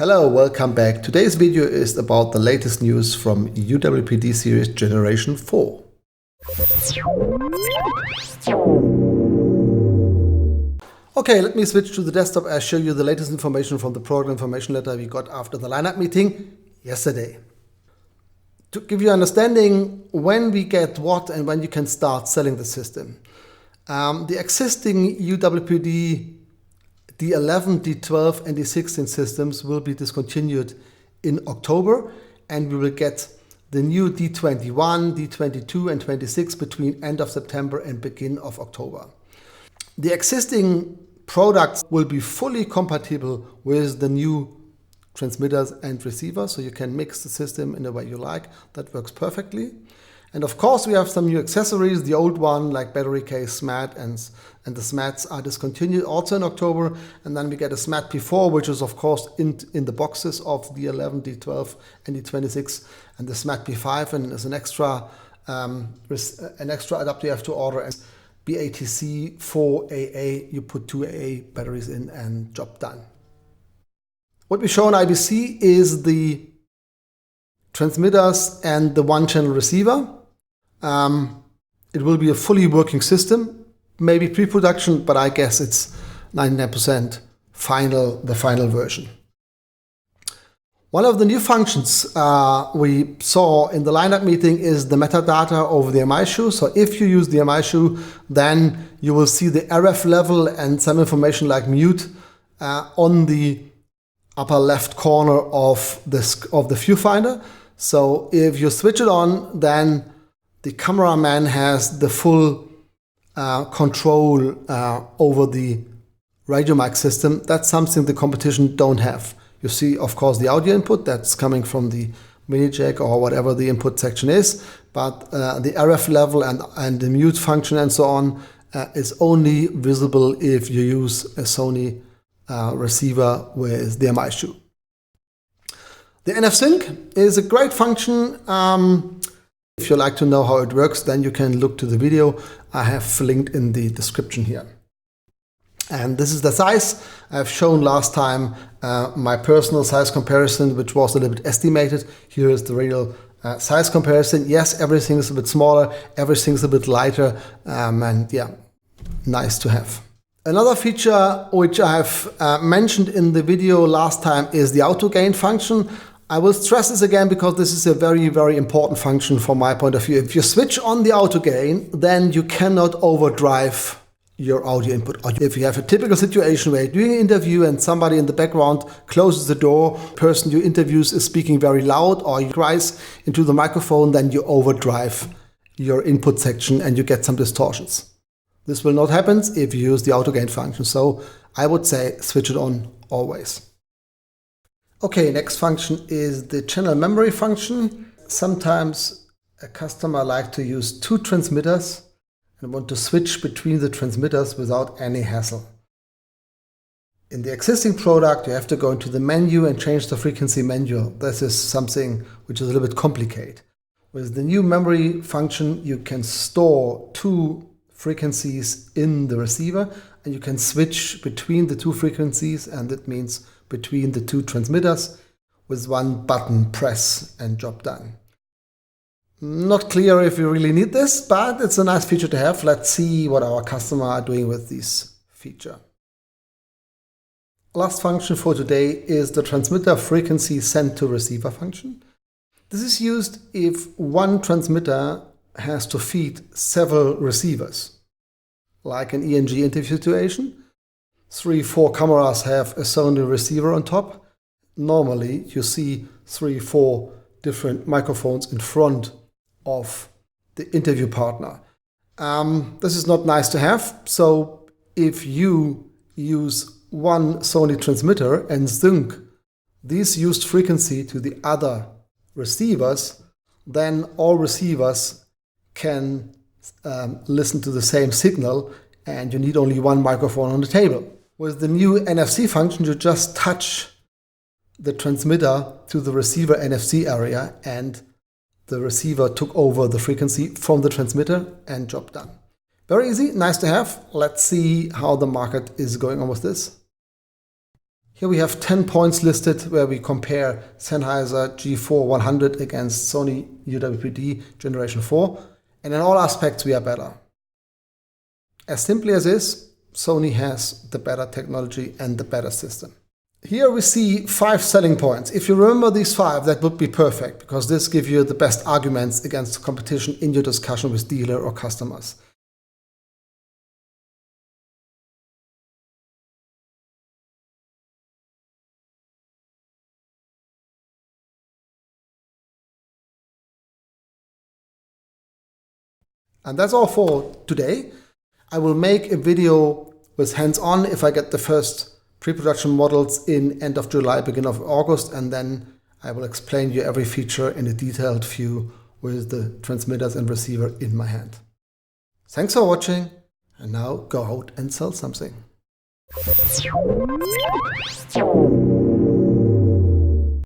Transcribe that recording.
Hello, welcome back. Today's video is about the latest news from UWP-D series Generation 4. Okay, let me switch to the desktop and show you the latest information from the program information letter we got after the lineup meeting yesterday. To give you an understanding when we get what and when you can start selling the system. The existing UWP-D D11, D12 and D16 systems will be discontinued in October, and we will get the new D21, D22 and 26 between end of September and beginning of October. The existing products will be fully compatible with the new transmitters and receivers, so you can mix the system in the way you like. That works perfectly. And of course we have some new accessories. The old one like battery case, SMAT and the SMATs are discontinued also in October. And then we get a SMAT P4, which is of course in the boxes of D11, D12 and D26, and the SMAT P5, and as an extra adapter you have to order. And BATC 4AA, you put 2 AA batteries in and job done. What we show on IBC is the transmitters and the one-channel receiver. It will be a fully working system, maybe pre-production, but I guess it's 99% the final version. One of the new functions we saw in the lineup meeting is the metadata over the MI shoe. So if you use the MI shoe, then you will see the RF level and some information like mute on the upper left corner of the viewfinder. So if you switch it on, then the cameraman has the full control over the radio mic system. That's something the competition don't have. You see, of course, the audio input that's coming from the mini jack or whatever the input section is, but the RF level and the mute function and so on is only visible if you use a Sony receiver with the MI shoe. The NF Sync is a great function. If you like to know how it works, then you can look to the video I have linked in the description here. And this is the size. I've shown last time my personal size comparison, which was a little bit estimated. Here is the real size comparison. Yes, everything is a bit smaller, everything is a bit lighter, and yeah, nice to have. Another feature which I've mentioned in the video last time is the auto gain function. I will stress this again because this is a very, very important function from my point of view. If you switch on the auto gain, then you cannot overdrive your audio input. Or if you have a typical situation where you're doing an interview and somebody in the background closes the door, the person you interview is speaking very loud or you cries into the microphone, then you overdrive your input section and you get some distortions. This will not happen if you use the auto gain function. So I would say switch it on always. Okay, next function is the channel memory function. Sometimes a customer likes to use 2 transmitters and want to switch between the transmitters without any hassle. In the existing product, you have to go into the menu and change the frequency menu. This is something which is a little bit complicated. With the new memory function, you can store 2 frequencies in the receiver and you can switch between the 2 frequencies, and that means between the 2 transmitters with 1 button press and job done. Not clear if you really need this, but it's a nice feature to have. Let's see what our customers are doing with this feature. Last function for today is the transmitter frequency sent to receiver function. This is used if one transmitter has to feed several receivers, like an ENG interview situation. 3-4 cameras have a Sony receiver on top. Normally you see 3-4 different microphones in front of the interview partner. This is not nice to have. So if you use one Sony transmitter and sync this used frequency to the other receivers, then all receivers can listen to the same signal and you need only one microphone on the table. With the new NFC function, you just touch the transmitter to the receiver NFC area and the receiver took over the frequency from the transmitter and job done. Very easy, nice to have. Let's see how the market is going on with this. Here we have 10 points listed where we compare Sennheiser G4 100 against Sony UWP-D Gen4, and in all aspects we are better. As simply as is, Sony has the better technology and the better system. Here we see 5 selling points. If you remember these 5, that would be perfect, because this gives you the best arguments against the competition in your discussion with dealer or customers. And that's all for today. I will make a video with hands-on if I get the first pre-production models in end of July, beginning of August, and then I will explain you every feature in a detailed view with the transmitters and receiver in my hand. Thanks for watching, and now go out and sell something.